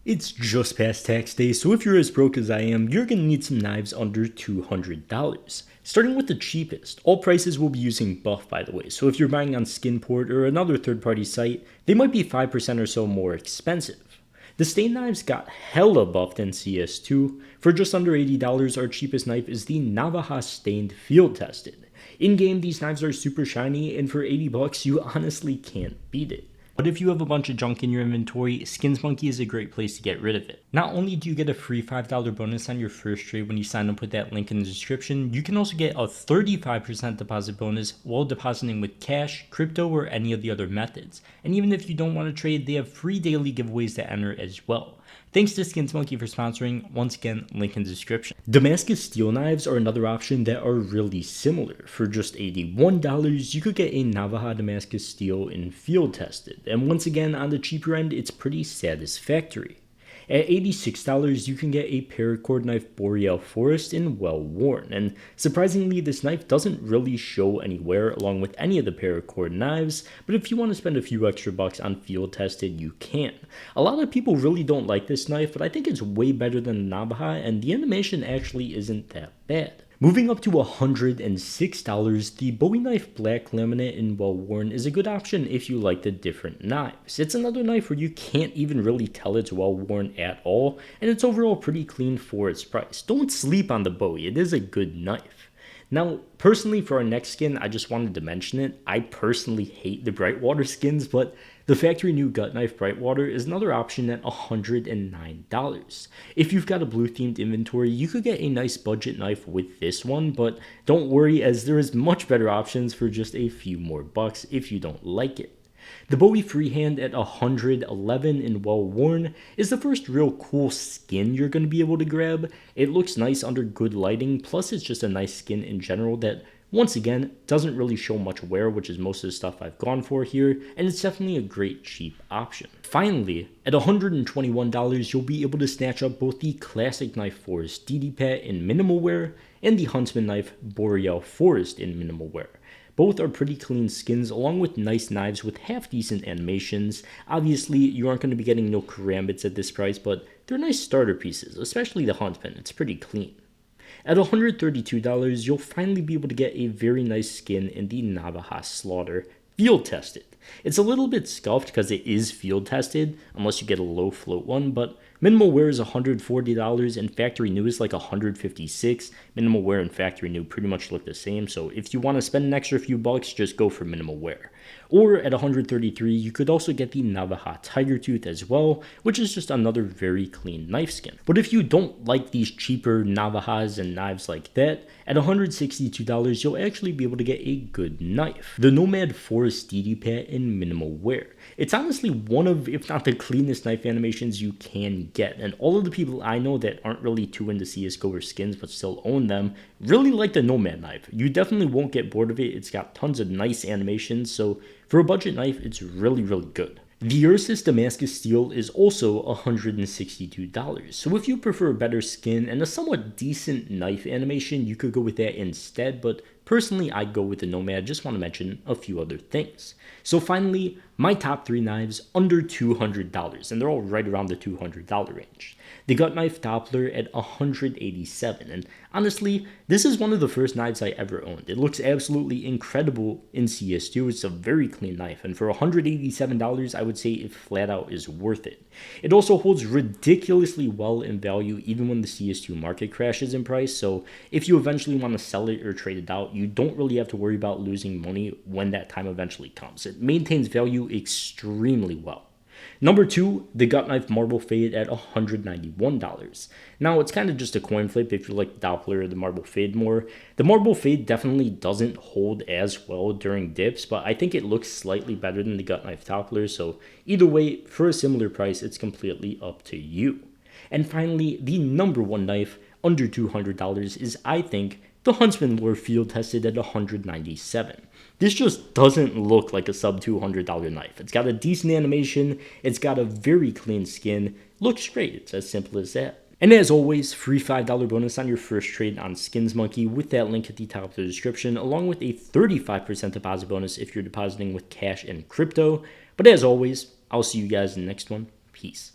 It's just past tax day, so if you're as broke as I am, you're going to need some knives under $200. Starting with the cheapest, all prices will be using buff by the way, so if you're buying on Skinport or another third-party site, they might be 5% or so more expensive. The stain knives got hella buffed in CS2. For just under $80, our cheapest knife is the Navaja Stained Field Tested. In-game, these knives are super shiny, and for 80 bucks, you honestly can't beat it. But if you have a bunch of junk in your inventory, Skins Monkey is a great place to get rid of it. Not only do you get a free $5 bonus on your first trade when you sign up with that link in the description, you can also get a 35% deposit bonus while depositing with cash, crypto, or any of the other methods. And even if you don't want to trade, they have free daily giveaways to enter as well. Thanks to Skins Monkey for sponsoring. Once again, link in the description. Damascus steel knives are another option that are really similar. For just $81, you could get a Navaja Damascus steel in field tested. And once again, on the cheaper end, it's pretty satisfactory. At $86, you can get a paracord knife Boreal Forest in well worn, and surprisingly this knife doesn't really show any wear along with any of the paracord knives, but if you want to spend a few extra bucks on field tested, you can. A lot of people really don't like this knife, but I think it's way better than the Navaja, and the animation actually isn't that bad. Moving up to $106, the Bowie knife black laminate in well worn is a good option if you like the different knives. It's another knife where you can't even really tell it's well worn at all, and it's overall pretty clean for its price. Don't sleep on the Bowie, it is a good knife. Now, personally for our next skin, I just wanted to mention it. I personally hate the Brightwater skins, but the factory new gut knife Brightwater is another option at $109. If you've got a blue themed inventory, you could get a nice budget knife with this one, but don't worry as there is much better options for just a few more bucks if you don't like it. The Bowie Freehand at $111 in well worn is the first real cool skin you're going to be able to grab. It looks nice under good lighting, plus it's just a nice skin in general that once again doesn't really show much wear, which is most of the stuff I've gone for here, and it's definitely a great cheap option. Finally, at $121 you'll be able to snatch up both the Classic Knife Forest DD-Pat in minimal wear and the Huntsman Knife Boreal Forest in minimal wear. Both are pretty clean skins along with nice knives with half decent animations. Obviously, you aren't going to be getting no karambits at this price, but they're nice starter pieces, especially the Huntsman. It's pretty clean. At $132, you'll finally be able to get a very nice skin in the Navaja Slaughter field tested. It's a little bit scuffed because it is field tested, unless you get a low float one, but minimal wear is $140 and factory new is like $156. Minimal wear and factory new pretty much look the same, so if you want to spend an extra few bucks, just go for minimal wear. Or at $133, you could also get the Navaja Tiger Tooth as well, which is just another very clean knife skin. But if you don't like these cheaper Navajas and knives like that, at $162, you'll actually be able to get a good knife. The Nomad Forest DD-Pat in minimal wear. It's honestly one of, if not the cleanest knife animations you can get, and all of the people I know that aren't really too into CSGO or skins but still own them really like the Nomad knife. You definitely won't get bored of it. It's got tons of nice animations, so for a budget knife, it's really good. The Ursus Damascus Steel is also $162, so if you prefer a better skin and a somewhat decent knife animation, you could go with that instead, but personally I'd go with the Nomad. Just want to mention a few other things. So finally, my top 3 knives under $200, and they're all right around the $200 range. The Gut Knife Doppler at $187, and honestly, this is one of the first knives I ever owned. It looks absolutely incredible in CS2. It's a very clean knife, and for $187, I would say it flat out is worth it. It also holds ridiculously well in value even when the CS2 market crashes in price, so if you eventually want to sell it or trade it out, you don't really have to worry about losing money when that time eventually comes. It maintains value extremely well. Number 2, the Gut Knife Marble Fade at $191. Now, it's kind of just a coin flip if you like the Doppler or the Marble Fade more. The Marble Fade definitely doesn't hold as well during dips, but I think it looks slightly better than the Gut Knife Doppler, so either way, for a similar price, it's completely up to you. And finally, the number 1 knife under $200 is, I think, the Huntsman Lure field tested at $197. This just doesn't look like a sub $200 knife. It's got a decent animation, it's got a very clean skin, looks great, it's as simple as that. And as always, free $5 bonus on your first trade on Skins Monkey with that link at the top of the description, along with a 35% deposit bonus if you're depositing with cash and crypto. But as always, I'll see you guys in the next one. Peace.